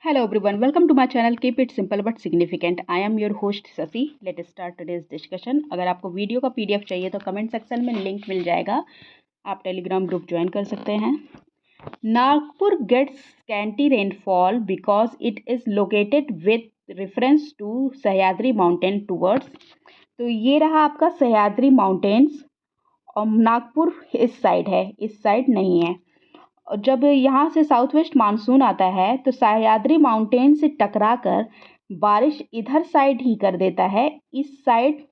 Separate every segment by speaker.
Speaker 1: Hello everyone, welcome to my channel. Keep it simple but significant. I am your host Sasi. Let's start today's discussion. अगर आपको video का PDF चाहिए तो comment section में link मिल जाएगा. आप Telegram group join कर सकते हैं. Nagpur gets scanty rainfall because it is located with reference to Sahyadri mountain towards. तो ये रहा आपका सह्याद्री माउंटेन्स और नागपुर इस साइड है, इस साइड नहीं है. जब यहाँ से साउथ वेस्ट मानसून आता है तो सह्याद्री माउंटेन से टकराकर बारिश इधर साइड ही कर देता है, इस साइड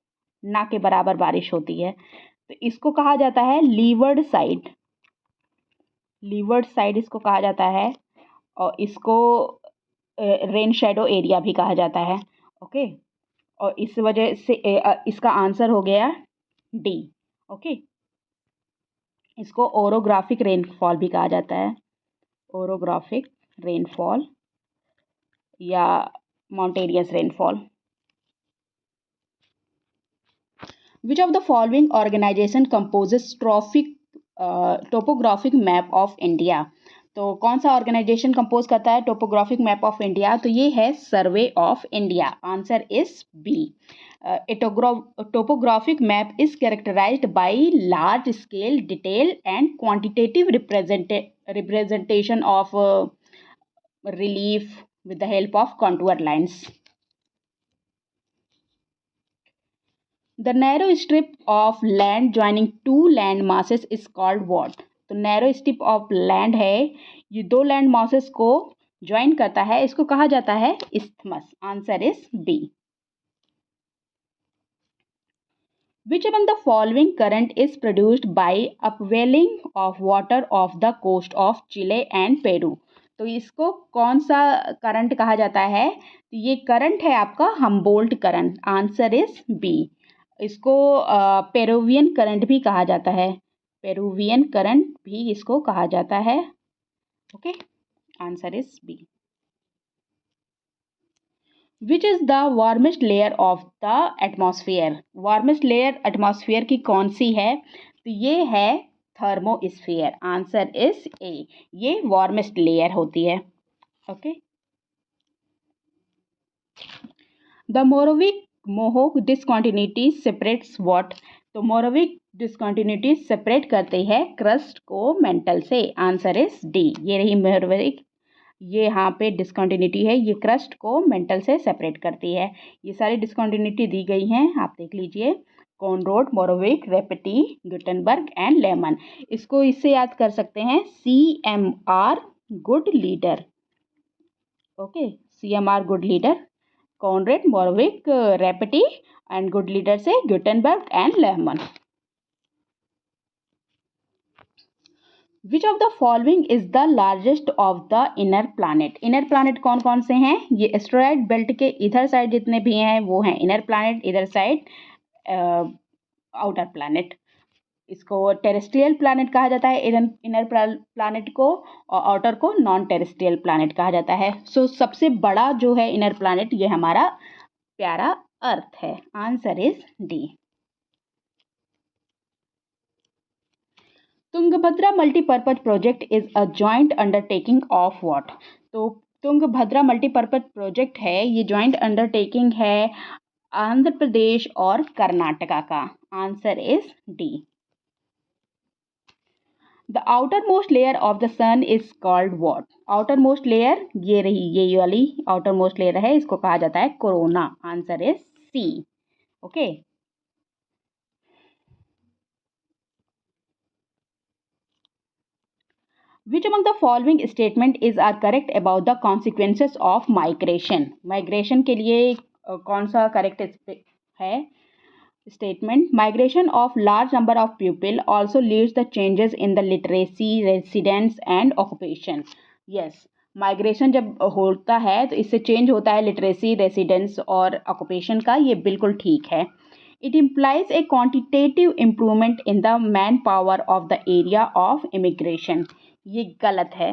Speaker 1: ना के बराबर बारिश होती है. तो इसको कहा जाता है लीवर्ड साइड. लीवर्ड साइड इसको कहा जाता है और इसको रेन शेडो एरिया भी कहा जाता है. ओके, और इस वजह से इसका आंसर हो गया डी. ओके, इसको ओरोग्राफिक रेनफॉल भी कहा जाता है. ओरोग्राफिक रेनफॉल या mountainous rainfall. Which of the following organisation composes topographic map of India. तो कौन सा ऑर्गेनाइजेशन कंपोज करता है टोपोग्राफिक मैप ऑफ इंडिया? तो ये है survey of India. Answer is B. Topographic map is characterized by large scale, detail and quantitative representation of relief with the help of contour lines. The narrow strip of land joining two land masses is called what? तो narrow strip of land है, ये दो land masses को join करता है, इसको कहा जाता है isthmus. Answer is B. Which among the following current is produced by upwelling of water of the coast of Chile and Peru? तो इसको कौन सा करंट कहा जाता है? तो ये करंट है आपका Humboldt current. Answer is B. इसको पेरुवियन करंट भी कहा जाता है. पेरुवियन करंट भी इसको कहा जाता है. Okay, answer is B. Which is the warmest layer of the atmosphere. Warmest layer atmosphere की कौन सी है? तो ये है थर्मोस्फेयर. Answer is a. ये वार्मेस्ट लेयर होती है. Okay, the Mohorovicic Moho discontinuity separates what. तो मोरोविक डिसकॉन्टिन्यूटी सेपरेट करते हैं क्रस्ट को मेंटल से. Answer is D. ये रही मोरोविक. ये यहाँ पे डिसकॉन्टिन्यूटी है, ये क्रस्ट को मेंटल से सेपरेट करती है. ये सारी डिसकॉन्टिन्यूटी दी गई हैं, आप देख लीजिए. Conrad, Mohorovicic, Repetti, Gutenberg and Lehmann. इसको इससे याद कर सकते हैं CMR good leader. Okay, CMR good leader, Conrad, Mohorovicic, Repetti and good leader से Gutenberg and Lehmann. Which of the following is the largest of the inner planet. Inner planet कौन कौन से हैं? ये एस्टेरॉयड बेल्ट के इधर side जितने भी हैं वो हैं इनर प्लानट, इधर साइड आउटर प्लानट. इसको टेरेस्ट्रियल प्लानट कहा जाता है, इनर प्लानट को, और आउटर को नॉन टेरेस्ट्रियल प्लानट कहा जाता है. सो सबसे बड़ा जो है इनर प्लानट ये हमारा प्यारा अर्थ है. Answer is D. Tungabhadra multipurpose project is a joint undertaking of what. तो तुंगभद्रा मल्टीपर्पज प्रोजेक्ट है, ये जॉइंट अंडरटेकिंग है आंध्र प्रदेश और कर्नाटका का. Answer is D. The outermost layer of the sun is called what. Outermost layer ये रही, ये वाली आउटर मोस्ट लेयर है, इसको कहा जाता है corona. Answer is C. Okay, Which among the following statement is are correct about the consequences of migration? Migration के लिए कौन सा करेक्ट है statement? Migration of large number of people also leads the changes in the literacy, residence and occupation. Yes, migration जब होता है तो इससे चेंज होता है लिटरेसी, रेसिडेंस और ऑक्यूपेशन का. ये बिल्कुल ठीक है. It implies a quantitative improvement in the manpower of the area of immigration. ये गलत है.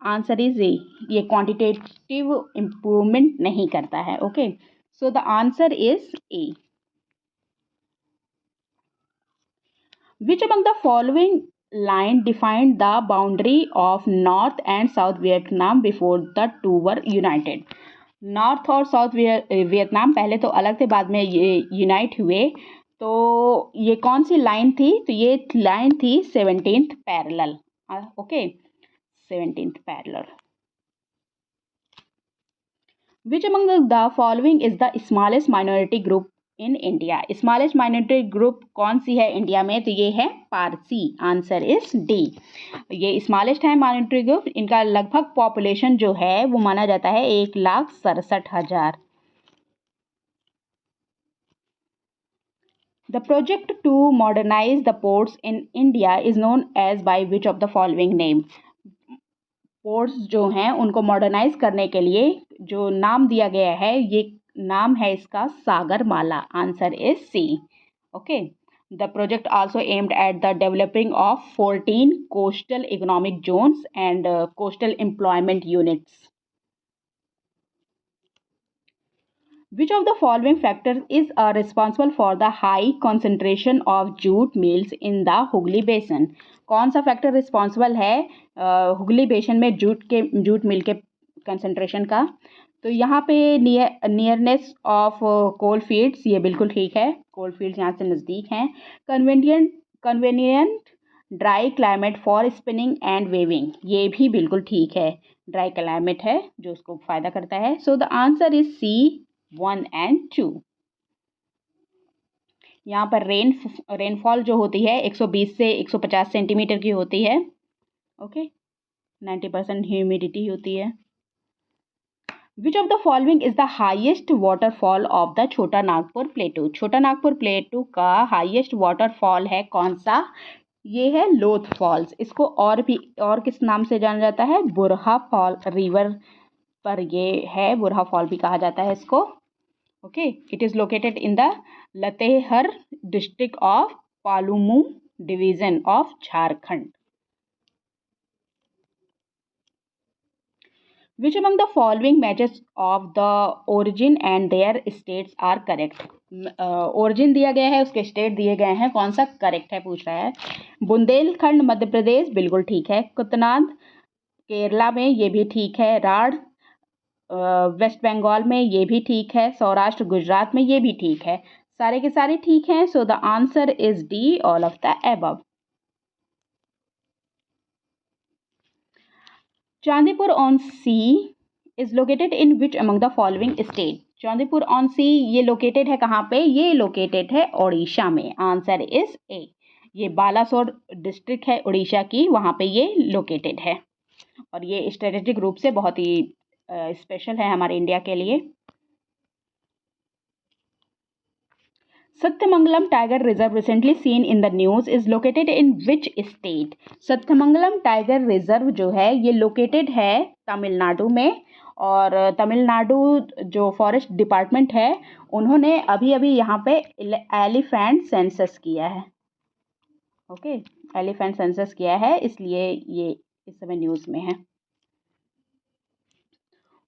Speaker 1: Answer is a. ये क्वांटिटेटिव इम्प्रूवमेंट नहीं करता है. Okay, so the answer is a. Which among the following line defined the boundary of North and South Vietnam before the two were united. North और south Vietnam पहले तो अलग थे, बाद में ये यूनाइट हुए। तो ये कौन सी लाइन थी? तो ये लाइन थी 17th parallel. Okay, 17th parallel. Which among the following is the smallest minority group in India? Smallest minority group कौन सी है इंडिया में? तो ये है पारसी। Answer is D. ये स्मॉलेस्ट है माइनॉरिटी ग्रुप। इनका लगभग पॉपुलेशन जो है वो माना जाता है 1,67,000। The project to modernize the ports in India is known as by which of the following name? Ports जो हैं उनको मॉडर्नाइज करने के लिए जो नाम दिया गया है, ये नाम है इसका Sagarmala. Answer is C. Okay, the project also aimed at the developing of 14 coastal economic zones and coastal employment units. Which of the following factors is responsible for the high concentration of jute mills in the Hooghly बेसन? कौन सा factor responsible है हुगली बेसन में jute mill के concentration का? तो यहाँ पे नियरनेस ऑफ कोल फील्ड्स, ये बिल्कुल ठीक है, कोल फील्ड्स यहाँ से नज़दीक हैं। Convenient dry climate for spinning and weaving, ये भी बिल्कुल ठीक है, ड्राई क्लाइमेट है जो उसको फ़ायदा करता है। So the answer is C 1 and 2। यहाँ पर रेनफॉल जो होती है 120 से 150 सेंटीमीटर की होती है। ओके, 90% ह्यूमिडिटी होती है। विच of the following is the highest waterfall of the छोटा नागपुर प्लेटू? छोटा नागपुर प्लेटू का हाइएस्ट वाटरफॉल है कौन सा? ये है लोथ फॉल्स। इसको और किस नाम से जाना जाता है? बुरहा फॉल, रिवर पर ये है, बुरहा फॉल भी कहा जाता है इसको। Okay, it is located in the Latehar district of Palamu division of Jharkhand. Which among the following matches of the origin and their states are correct? Origin दिया गया है, उसके स्टेट दिए गए हैं, कौन सा करेक्ट है पूछ रहा है। बुंदेलखंड मध्य प्रदेश, बिल्कुल ठीक है। कुतनाद केरला में, ये भी ठीक है। राढ़ वेस्ट बंगाल में, ये भी ठीक है। सौराष्ट्र गुजरात में, ये भी ठीक है। सारे के सारे ठीक हैं। So the answer is D, all of the above. Chandipur on sea is located in which among the following state? Chandipur on sea ये लोकेटेड है कहाँ पे? ये लोकेटेड है ओडिशा में। Answer is a. ये बालासोर डिस्ट्रिक्ट है उड़ीसा की, वहाँ पे ये लोकेटेड है और ये स्ट्रेटेजिक रूप से बहुत ही स्पेशल है हमारे इंडिया के लिए। Sathyamangalam tiger reserve recently seen in the news is located in which state? Sathyamangalam tiger reserve जो है ये लोकेटेड है तमिलनाडु में, और तमिलनाडु जो फॉरेस्ट डिपार्टमेंट है उन्होंने अभी अभी यहाँ पे एलिफेंट सेंसस किया है। ओके, एलिफेंट सेंसस किया है, इसलिए ये इस समय न्यूज़ में है।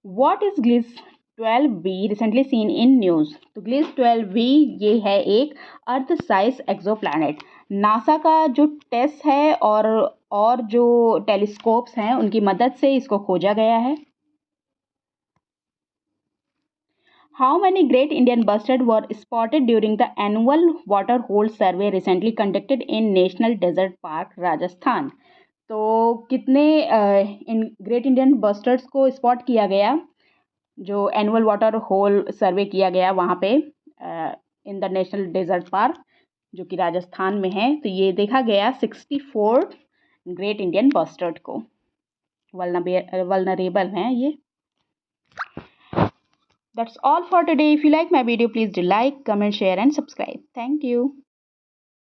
Speaker 1: What is GLIS 12b recently seen in news? तो GLIS 12b ये है एक अर्थ साइज एक्सोप्लैनेट। नासा का जो टेस्ट है और जो टेलीस्कोप्स हैं उनकी मदद से इसको खोजा गया है। How many great Indian bustards were spotted during the annual water hole survey recently conducted in National Desert Park, Rajasthan? तो कितने इन ग्रेट इंडियन बस्टर्ड्स को स्पॉट किया गया जो एनुअल वाटर होल सर्वे किया गया वहाँ पे in the national desert park जो कि राजस्थान में है? तो ये देखा गया 64 ग्रेट इंडियन बस्टर्ड को। वल्नरेबल हैं ये। That's all for today. If you like my video, please do like, comment, share and subscribe. Thank you.